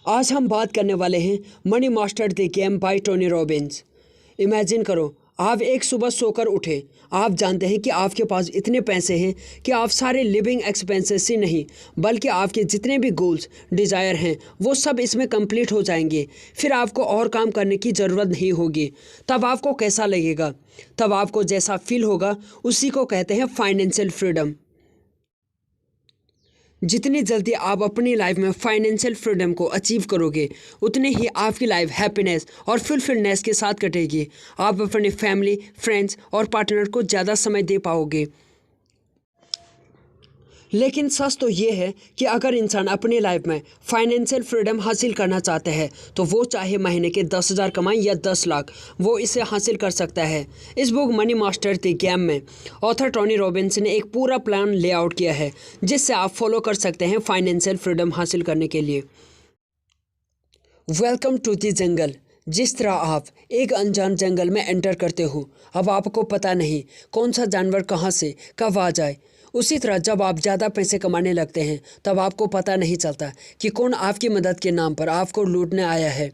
आज हम बात करने वाले हैं money master the game by Tony Robbins. Imagine करो, आप एक सुबह सोकर उठे। आप जानते हैं कि आपके पास इतने पैसे हैं कि आप सारे लिविंग एक्सपेंसेस ही नहीं बल्कि आपके जितने भी गोल्स डिज़ायर हैं वो सब इसमें कंप्लीट हो जाएंगे। फिर आपको और काम करने की ज़रूरत नहीं होगी। तब आपको कैसा लगेगा? तब आपको जैसा फील होगा उसी को कहते हैं फाइनेंशियल फ्रीडम। जितनी जल्दी आप अपनी लाइफ में फाइनेंशियल फ्रीडम को अचीव करोगे उतनी ही आपकी लाइफ हैप्पीनेस और फुलफिलनेस के साथ कटेगी। आप अपने फैमिली, फ्रेंड्स और पार्टनर को ज़्यादा समय दे पाओगे। लेकिन सच तो ये है कि अगर इंसान अपनी लाइफ में फाइनेंशियल फ्रीडम हासिल करना चाहता है तो वो चाहे महीने के 10,000 कमाए या 10 लाख, वो इसे हासिल कर सकता है। इस book money master the game में ऑथर टोनी रॉबिन्स ने एक पूरा प्लान लेआउट किया है जिससे आप फॉलो कर सकते हैं फाइनेंशियल फ्रीडम हासिल करने के लिए। Welcome to the jungle. जिस तरह आप एक अनजान जंगल में एंटर करते हो, अब आपको पता नहीं कौन सा जानवर कहाँ से कब आ जाए। उसी तरह जब आप ज़्यादा पैसे कमाने लगते हैं तब आपको पता नहीं चलता कि कौन आपकी मदद के नाम पर आपको लूटने आया है।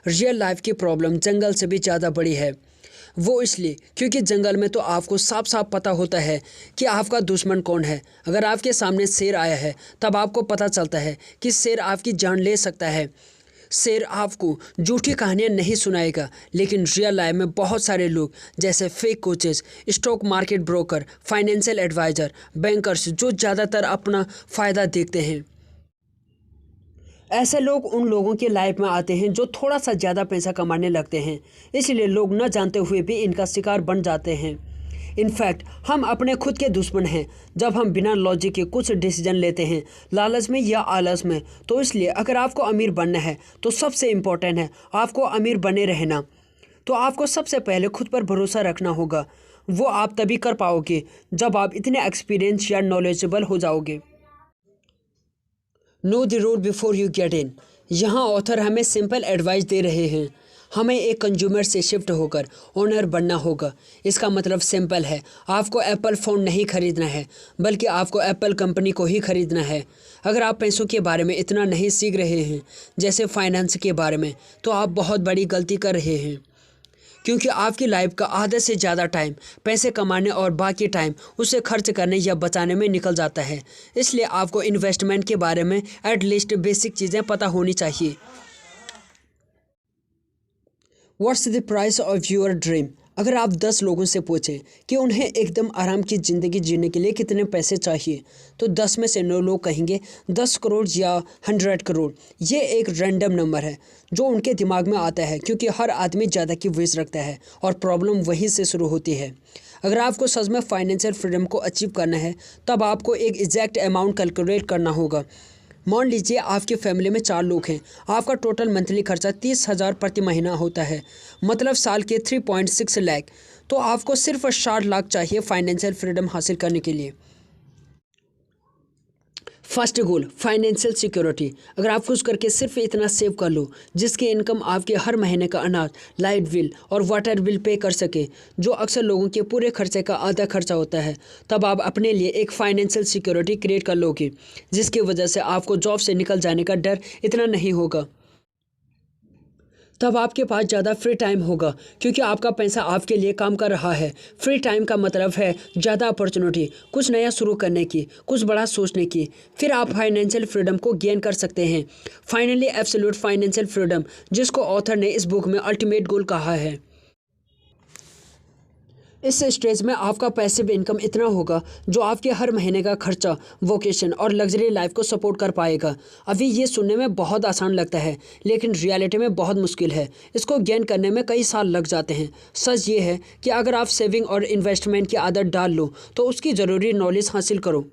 रियल लाइफ की प्रॉब्लम जंगल से भी ज़्यादा बड़ी है। वो इसलिए क्योंकि जंगल में तो आपको साफ साफ पता होता है कि आपका दुश्मन कौन है। अगर आपके सामने शेर आया है तब आपको पता चलता है कि शेर आपकी जान ले सकता है। शेर आपको झूठी कहानियाँ नहीं सुनाएगा, लेकिन रियल लाइफ में बहुत सारे लोग जैसे fake coaches, stock market broker, financial adviser, bankers जो ज़्यादातर अपना फ़ायदा देखते हैं। ऐसे लोग उन लोगों की लाइफ में आते हैं जो थोड़ा सा ज़्यादा पैसा कमाने लगते हैं, इसलिए लोग न जानते हुए भी इनका शिकार बन जाते हैं। इनफैक्ट हम अपने खुद के दुश्मन हैं जब हम बिना लॉजिक के कुछ डिसीजन लेते हैं, लालच में या आलस में। तो इसलिए अगर आपको अमीर बनना है तो सबसे इम्पोर्टेंट है आपको अमीर बने रहना। तो आपको सबसे पहले खुद पर भरोसा रखना होगा। वो आप तभी कर पाओगे जब आप इतने एक्सपीरियंस या नॉलेजेबल हो जाओगे। Know the road before you get in. यहाँ ऑथर हमें सिंपल एडवाइस दे रहे हैं। हमें एक कंज्यूमर से शिफ्ट होकर ओनर बनना होगा। इसका मतलब सिंपल है, आपको एप्पल फ़ोन नहीं खरीदना है बल्कि आपको एप्पल कंपनी को ही खरीदना है। अगर आप पैसों के बारे में इतना नहीं सीख रहे हैं जैसे फाइनेंस के बारे में, तो आप बहुत बड़ी गलती कर रहे हैं, क्योंकि आपकी लाइफ का आधे से ज़्यादा टाइम पैसे कमाने और बाकी टाइम उसे खर्च करने या बचाने में निकल जाता है। इसलिए आपको इन्वेस्टमेंट के बारे में एटलीस्ट बेसिक चीज़ें पता होनी चाहिए। What's the price of your dream? अगर आप 10 लोगों से पूछें कि उन्हें एकदम आराम की ज़िंदगी जीने के लिए कितने पैसे चाहिए, तो 10 में से 9 लोग कहेंगे 10 करोड़ या 100 करोड़। ये एक रैंडम नंबर है जो उनके दिमाग में आता है, क्योंकि हर आदमी ज़्यादा की विश रखता है और प्रॉब्लम वहीं से शुरू होती है। अगर आपको सच में फाइनेंशियल फ्रीडम को अचीव करना है तब आपको एक एग्जैक्ट अमाउंट कैलकुलेट करना होगा। मान लीजिए आपकी फैमिली में 4 लोग हैं। आपका टोटल मंथली खर्चा 30,000 प्रति महीना होता है, मतलब साल के 3.6 लाख। तो आपको सिर्फ 60 लाख चाहिए फाइनेंशियल फ्रीडम हासिल करने के लिए। First goal, financial security. अगर आप कुछ करके सिर्फ इतना सेव कर लो जिसकी इनकम आपके हर महीने का अनाज, लाइट बिल और वाटर बिल पे कर सके, जो अक्सर लोगों के पूरे खर्चे का आधा खर्चा होता है, तब आप अपने लिए एक फाइनेंशियल सिक्योरिटी क्रिएट कर लोगे, जिसकी वजह से आपको जॉब से निकल जाने का डर इतना नहीं होगा। तब आपके पास ज़्यादा फ्री टाइम होगा, क्योंकि आपका पैसा आपके लिए काम कर रहा है। फ्री टाइम का मतलब है ज़्यादा अपॉर्चुनिटी, कुछ नया शुरू करने की, कुछ बड़ा सोचने की। फिर आप फाइनेंशियल फ्रीडम को गेन कर सकते हैं। फाइनली एब्सोल्यूट फाइनेंशियल फ्रीडम, जिसको ऑथर ने इस बुक में अल्टीमेट गोल कहा है। इस स्टेज में आपका पैसिव इनकम इतना होगा जो आपके हर महीने का खर्चा, वोकेशन और लग्जरी लाइफ को सपोर्ट कर पाएगा। अभी ये सुनने में बहुत आसान लगता है, लेकिन रियलिटी में बहुत मुश्किल है। इसको गेन करने में कई साल लग जाते हैं। सच ये है कि अगर आप सेविंग और इन्वेस्टमेंट की आदत डाल लो तो उसकी ज़रूरी नॉलेज हासिल करो,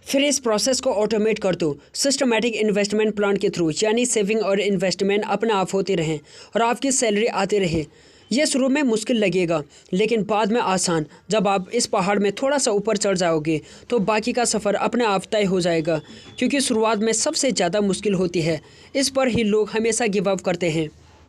फिर इस प्रोसेस को ऑटोमेट कर दो सिस्टमैटिक इन्वेस्टमेंट प्लान के थ्रू, यानी सेविंग और इन्वेस्टमेंट अपने आप होते रहें और आपकी सैलरी आती रहे। ये शुरू में मुश्किल लगेगा, लेकिन बाद में आसान। जब आप इस पहाड़ में थोड़ा सा ऊपर चढ़ जाओगे तो बाकी का सफ़र अपने आप तय हो जाएगा, क्योंकि शुरुआत में सबसे ज़्यादा मुश्किल होती है। इस पर ही लोग हमेशा गिव अप करते हैं।